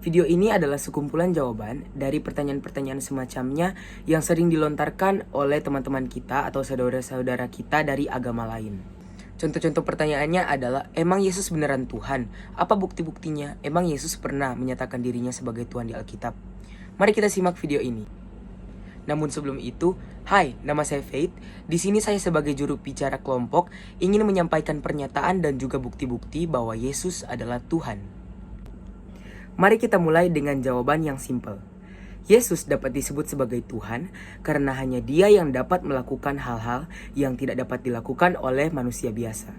Video ini adalah sekumpulan jawaban dari pertanyaan-pertanyaan semacamnya yang sering dilontarkan oleh teman-teman kita atau saudara-saudara kita dari agama lain. Contoh-contoh pertanyaannya adalah, emang Yesus beneran Tuhan? Apa bukti-buktinya? Emang Yesus pernah menyatakan dirinya sebagai Tuhan di Alkitab? Mari kita simak video ini. Namun sebelum itu, hai, nama saya Faith. Di sini saya sebagai juru bicara kelompok ingin menyampaikan pernyataan dan juga bukti-bukti bahwa Yesus adalah Tuhan. Mari kita mulai dengan jawaban yang simpel. Yesus dapat disebut sebagai Tuhan karena hanya Dia yang dapat melakukan hal-hal yang tidak dapat dilakukan oleh manusia biasa.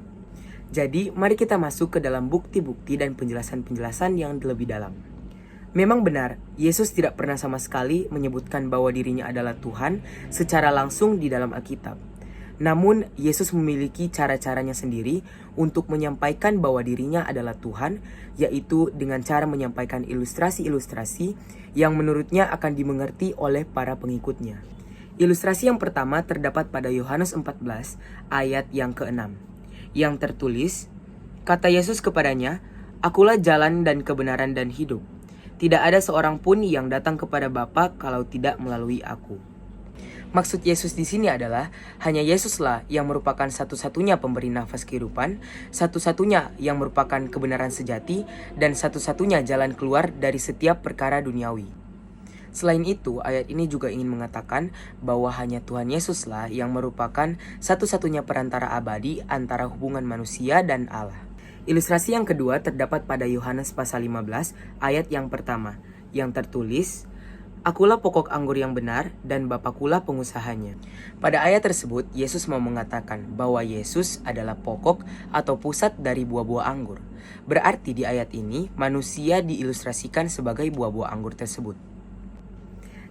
Jadi, mari kita masuk ke dalam bukti-bukti dan penjelasan-penjelasan yang lebih dalam. Memang benar, Yesus tidak pernah sama sekali menyebutkan bahwa dirinya adalah Tuhan secara langsung di dalam Alkitab. Namun, Yesus memiliki cara-caranya sendiri untuk menyampaikan bahwa dirinya adalah Tuhan, yaitu dengan cara menyampaikan ilustrasi-ilustrasi yang menurutnya akan dimengerti oleh para pengikutnya. Ilustrasi yang pertama terdapat pada Yohanes 14 ayat yang ke-6, yang tertulis, kata Yesus kepadanya, "Akulah jalan dan kebenaran dan hidup. Tidak ada seorang pun yang datang kepada Bapa kalau tidak melalui aku." Maksud Yesus di sini adalah hanya Yesuslah yang merupakan satu-satunya pemberi nafas kehidupan, satu-satunya yang merupakan kebenaran sejati, dan satu-satunya jalan keluar dari setiap perkara duniawi. Selain itu, ayat ini juga ingin mengatakan bahwa hanya Tuhan Yesuslah yang merupakan satu-satunya perantara abadi antara hubungan manusia dan Allah. Ilustrasi yang kedua terdapat pada Yohanes pasal 15 ayat yang pertama, yang tertulis, "Akulah pokok anggur yang benar dan Bapakulah pengusahanya." Pada ayat tersebut, Yesus mau mengatakan bahwa Yesus adalah pokok atau pusat dari buah-buah anggur. Berarti di ayat ini, manusia diilustrasikan sebagai buah-buah anggur tersebut.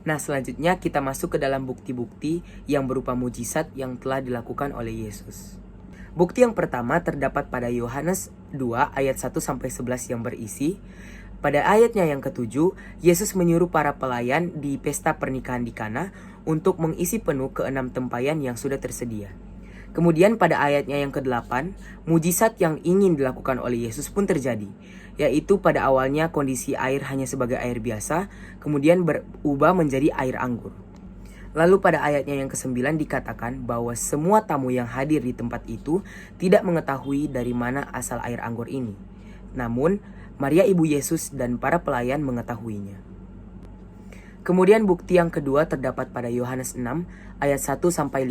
Nah, selanjutnya kita masuk ke dalam bukti-bukti yang berupa mujizat yang telah dilakukan oleh Yesus. Bukti yang pertama terdapat pada Yohanes 2 ayat 1-11 yang berisi, pada ayatnya yang ke-7, Yesus menyuruh para pelayan di pesta pernikahan di Kana untuk mengisi penuh ke-6 tempayan yang sudah tersedia. Kemudian pada ayatnya yang ke-8, mujizat yang ingin dilakukan oleh Yesus pun terjadi, yaitu pada awalnya kondisi air hanya sebagai air biasa, kemudian berubah menjadi air anggur. Lalu pada ayatnya yang ke-9 dikatakan bahwa semua tamu yang hadir di tempat itu tidak mengetahui dari mana asal air anggur ini. Namun, Maria ibu Yesus dan para pelayan mengetahuinya. Kemudian bukti yang kedua terdapat pada Yohanes 6 ayat 1-15.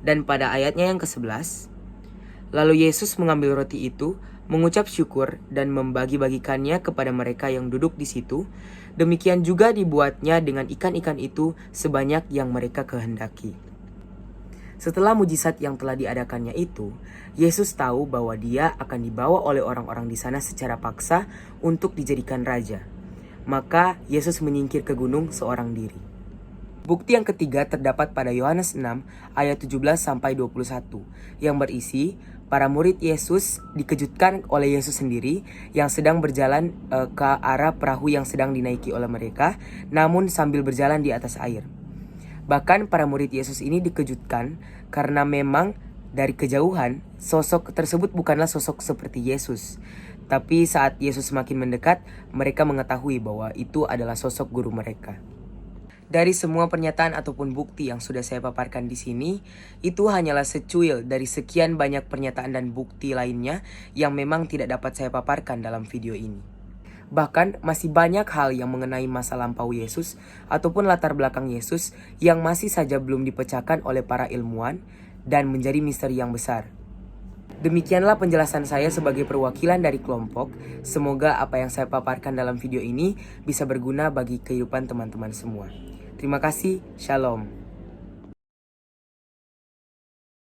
Dan pada ayatnya yang ke-11, lalu Yesus mengambil roti itu, mengucap syukur dan membagi-bagikannya kepada mereka yang duduk di situ. Demikian juga dibuatnya dengan ikan-ikan itu sebanyak yang mereka kehendaki. Setelah mujizat yang telah diadakannya itu, Yesus tahu bahwa Dia akan dibawa oleh orang-orang di sana secara paksa untuk dijadikan raja. Maka Yesus menyingkir ke gunung seorang diri. Bukti yang ketiga terdapat pada Yohanes 6 ayat 17-21 yang berisi, para murid Yesus dikejutkan oleh Yesus sendiri yang sedang berjalan ke arah perahu yang sedang dinaiki oleh mereka, namun sambil berjalan di atas air. Bahkan para murid Yesus ini dikejutkan karena memang dari kejauhan sosok tersebut bukanlah sosok seperti Yesus. Tapi saat Yesus semakin mendekat, mereka mengetahui bahwa itu adalah sosok guru mereka. Dari semua pernyataan ataupun bukti yang sudah saya paparkan di sini, itu hanyalah secuil dari sekian banyak pernyataan dan bukti lainnya yang memang tidak dapat saya paparkan dalam video ini. Bahkan masih banyak hal yang mengenai masa lampau Yesus ataupun latar belakang Yesus yang masih saja belum dipecahkan oleh para ilmuwan dan menjadi misteri yang besar. Demikianlah penjelasan saya sebagai perwakilan dari kelompok. Semoga apa yang saya paparkan dalam video ini bisa berguna bagi kehidupan teman-teman semua. Terima kasih, Shalom.